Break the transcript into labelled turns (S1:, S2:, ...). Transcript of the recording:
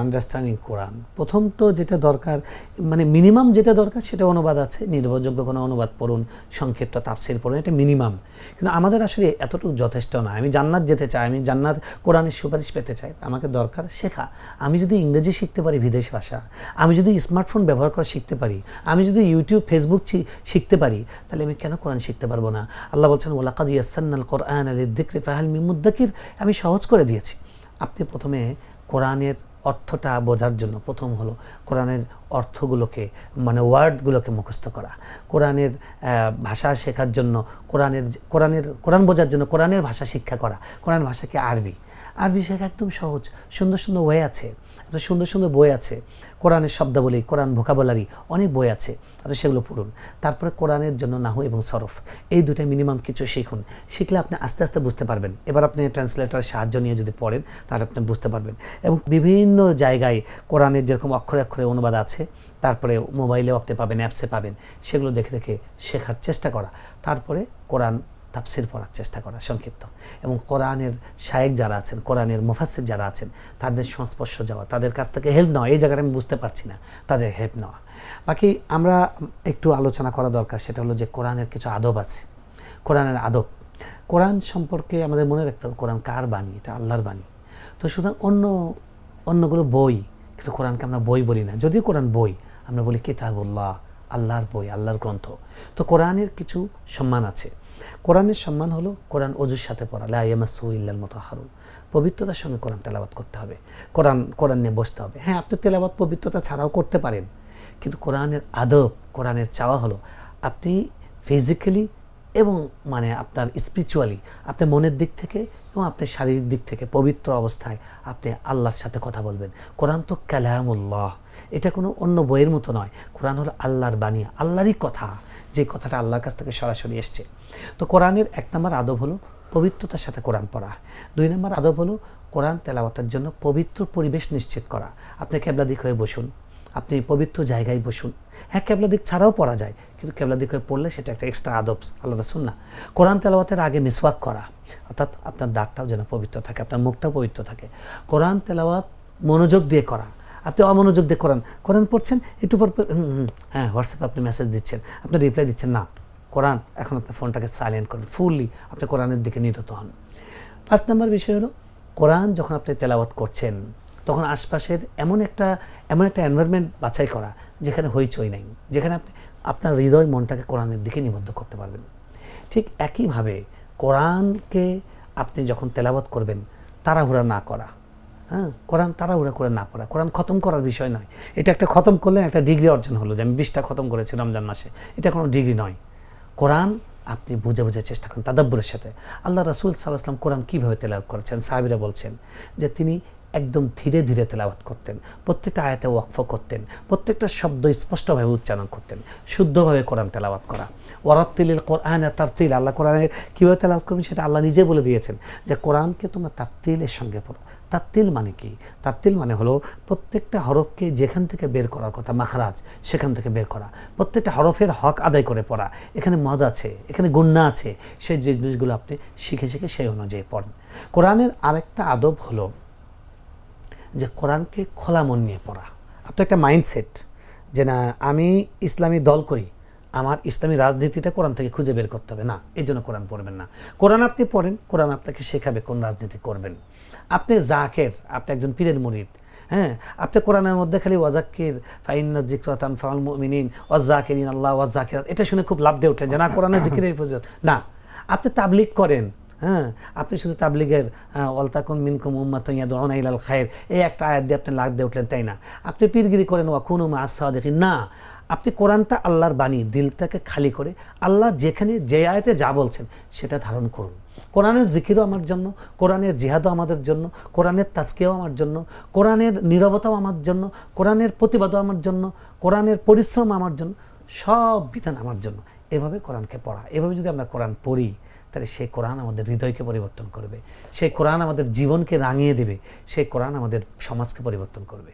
S1: Understanding কোরআন, প্রথম তো যেটা দরকার, মানে মিনিমাম যেটা দরকার সেটা অনুবাদ আছে, নির্ভরযোগ্য কোনো অনুবাদ পড়ুন, সংক্ষিপ্ত তাফসির পড়ুন, এটা মিনিমাম। কিন্তু আমাদের আসলে এতটুকু যথেষ্ট না। আমি জান্নাত যেতে চাই, আমি জান্নাত কোরআনের সুপারিশ পেতে চাই, আমাকে দরকার শেখা। আমি যদি ইংরেজি শিখতে পারি, বিদেশি ভাষা, আমি যদি স্মার্টফোন ব্যবহার করা শিখতে পারি, আমি যদি ইউটিউব ফেসবুক শিখতে পারি, তাহলে আমি কেন কোরআন শিখতে পারবো না? আল্লাহ বলছেন ওয়ালাকাদ ইয়াসসারনাল কোরআনা লিযিকরি ফাহাল মিন মুদ্দাকির, আমি সহজ করে দিয়েছি। আপনি প্রথমে কোরআনের অর্থটা বোঝার জন্য প্রথম হলো কোরআনের অর্থগুলোকে, মানে ওয়ার্ডগুলোকে মুখস্থ করা, কোরআনের ভাষা শেখার জন্য, কোরআন বোঝার জন্য কোরআনের ভাষা শিক্ষা করা। কোরআন ভাষা কি? আরবি শেখা একদম সহজ, সুন্দর সুন্দর ওয়ে আছে, সুন্দর সুন্দর বই আছে, কোরআনের শব্দাবলী, কোরআন ভোকাবুলারি, অনেক বই আছে, আপনি সেগুলো পড়ুন। তারপরে কোরআনের জন্য নাহু এবং সরফ, এই দুটো মিনিমাম কিছু শিখুন। শিখলে আপনি আস্তে আস্তে বুঝতে পারবেন। এবার আপনি ট্রান্সলেটরের সাহায্য নিয়ে যদি পড়েন তাহলে আপনি বুঝতে পারবেন। এবং বিভিন্ন জায়গায় কোরআনের যেরকম অক্ষরে অক্ষরে অনুবাদ আছে, তারপরে মোবাইলেও আপনি পাবেন, অ্যাপসে পাবেন, সেগুলো দেখে দেখে শেখার চেষ্টা করা। তারপরে কোরআন তাফসির পড়ার চেষ্টা করা সংক্ষিপ্ত, এবং কোরআনের শায়েখ যারা আছেন, কোরআনের মুফাসসির যারা আছেন, তাদের সংস্পর্শ যাওয়া, তাদের কাছ থেকে হেল্প নেওয়া। এই জায়গাটা আমি বুঝতে পারছি না, তাদের হেল্প নেওয়া। বাকি আমরা একটু আলোচনা করা দরকার, সেটা হলো যে কোরআনের কিছু আদব আছে। কোরআনের আদব, কোরআন সম্পর্কে আমাদের মনে রাখতে হবে কোরআন কার বাণী? এটা আল্লাহর বাণী। তো সুতরাং অন্যগুলো বই, কিন্তু কোরআনকে আমরা বই বলি না। যদিও কোরআন বই, আমরা বলি কিতাবুল্লাহ, আল্লাহর বই, আল্লাহর গ্রন্থ। তো কোরআনের কিছু সম্মান আছে। কোরআনের সম্মান হলো কোরআন অজুর সাথে পড়া, লা ইয়ামাসসুহু ইল্লাল মুতাহহারুন, পবিত্রতার সঙ্গে কোরআন তেলাওয়াত করতে হবে, কোরআন নিয়ে বসতে হবে। হ্যাঁ, আপনি তেলাওয়াত পবিত্রতা ছাড়াও করতে পারেন, কিন্তু কোরআনের আদব, কোরআনের চাওয়া হলো আপনি ফিজিক্যালি এবং মানে আপনার স্পিরিচুয়ালি, আপনার মনের দিক থেকে এবং আপনার শারীরিক দিক থেকে পবিত্র অবস্থায় আপনি আল্লাহর সাথে কথা বলবেন। কোরআন তো কালামুল্লাহ, এটা কোনো অন্য বইয়ের মতো নয়। কোরআন হলো আল্লাহর বাণী, আল্লাহরই কথা, যে কথাটা আল্লাহর কাছ থেকে সরাসরি এসছে। তো কোরআনের 1 নম্বর আদব হলো পবিত্রতার সাথে কোরআন পড়া। 2 নম্বর আদব হলো কোরআন তেলাওয়াতের জন্য পবিত্র পরিবেশ নিশ্চিত করা। আপনি কেবলা দিক হয়ে বসুন, আপনি পবিত্র জায়গায় বসুন। হ্যাঁ, কেবলা দিক ছাড়াও পড়া যায়, কিন্তু কেবলা দিক হয়ে পড়লে সেটা একটা এক্সট্রা আদব, আলাদা সুন্নাহ। কোরআন তেলাওয়াতের আগে মিসওয়াক করা, অর্থাৎ আপনার দাঁতটাও যেন পবিত্র থাকে, আপনার মুখটাও পবিত্র থাকে। কোরআন তেলাওয়াত মনোযোগ দিয়ে করা। আপনি অমনোযোগ দিয়ে কোরআন পড়ছেন, একটু পর হ্যাঁ হোয়াটসঅ্যাপে আপনি মেসেজ দিচ্ছেন, আপনি রিপ্লাই দিচ্ছেন না। কোরআন, এখন আপনার ফোনটাকে সাইলেন্ট করেন, ফুললি আপনি কোরআনের দিকে নিরত হন। 5 নম্বর বিষয় হলো কোরআন যখন আপনি তেলাওয়াত করছেন তখন আশপাশের এমন একটা এনভায়রনমেন্ট বাছাই করা যেখানে হইচই নাই, যেখানে আপনি আপনার হৃদয় মনটাকে কোরআনের দিকে নিবদ্ধ করতে পারবেন। ঠিক একইভাবে কোরআনকে আপনি যখন তেলাওয়াত করবেন তাড়াহুড়া না করা। হ্যাঁ, কোরআন তাড়াহুড়া করে না পড়া। কোরআন খতম করার বিষয় নয়। এটা একটা খতম করলে একটা ডিগ্রি অর্জন হলো, যে আমি 20টা খতম করেছি রমজান মাসে, এটা কোনো ডিগ্রি নয়। কোরআন আপনি বুঝে চেষ্টা করেন তাদাব্বুরের সাথে। আল্লাহ রাসূল সাল্লাল্লাহু আলাইহি ওয়াসাল্লাম কোরআন কীভাবে তেলাওয়াত করেছেন, সাহাবীরা বলছেন যে তিনি একদম ধীরে ধীরে তেলাওয়াত করতেন, প্রত্যেকটা আয়াতে ওয়াকফ করতেন, প্রত্যেকটা শব্দ স্পষ্টভাবে উচ্চারণ করতেন, শুদ্ধভাবে কোরআন তেলাওয়াত করা। ওয়ারাত্তিলিল কোরআনা তারতিল, আল্লাহ কোরআনের কীভাবে তেলাওয়াত করবেন সেটা আল্লাহ নিজে বলে দিয়েছেন, যে কোরআনকে তোমরা তারতিলের সঙ্গে পড়ো। তারতিল মানে কি? তারতিল মানে হলো প্রত্যেকটা হরফকে যেখান থেকে বের করার কথা, মাখরাজ, সেখান থেকে বের করা, প্রত্যেকটা হরফের হক আদায় করে পড়া। এখানে মদ আছে, এখানে গুন্না আছে, সেই জিনিসগুলো আপনি শিখে শিখে সেই অনুযায়ী পড়েন। কোরআনের আরেকটা আদব হলো যে কোরআনকে খোলা মন নিয়ে পড়া। আপনার একটা মাইন্ডসেট যে না, আমি ইসলামী দল করি, আমার ইসলামী রাজনীতিটা কোরআন থেকে খুঁজে বের করতে হবে না, এই জন্য কোরআন পড়বেন না। কোরআন আপনি পড়েন, কোরআন আপনাকে শেখাবে কোন রাজনীতি করবেন। আপনি জাকের, আপনি একজন পীরের মুরিদ, হ্যাঁ, আপনি কোরআনের মধ্যে খালি ওয়াজাক্কির ফাইন্না যিকরা তানফাউল মুমিনিন ওয়াজাকিরিন আল্লাহ ওয়াজাকিরাত, এটা শুনে খুব লাভ দিয়ে ওঠেন যে না, কোরআনের জিকিরের ফজিলত না। আপনি তাবলীগ করেন, হ্যাঁ, আপনি শুধু তাবলীগের ওয়ালতাকুন মিনকুম উম্মাতুন ইয়াদউনা ইলাল খায়র, এই একটা আয়াত দিয়ে আপনি লাভ দিয়ে উঠলেন, তাই না। আপনি পীরগিরি করেন, ওয়াকুনু মা'আস সাদিকিন, না। আপনি কোরআনটা আল্লাহর বাণী, দিলটাকে খালি করে আল্লাহ যেখানে যে আয়াতে যা বলছেন সেটা ধারণ করুন। কোরআনের জিকিরও আমার জন্য, কোরআনের জিহাদও আমাদের জন্য, কোরআনের তাজকিয়াও আমার জন্য, কোরআনের নীরবতাও আমার জন্য, কোরআনের প্রতিবাদও আমার জন্য, কোরআনের পরিশ্রম আমার জন্য, সব বিধান আমার জন্য। এভাবে কোরআনকে পড়া, এভাবে যদি আমরা কোরআন পড়ি তাহলে সেই কোরআন আমাদের হৃদয়কে পরিবর্তন করবে, সেই কোরআন আমাদের জীবনকে রাঙিয়ে দেবে, সেই কোরআন আমাদের সমাজকে পরিবর্তন করবে।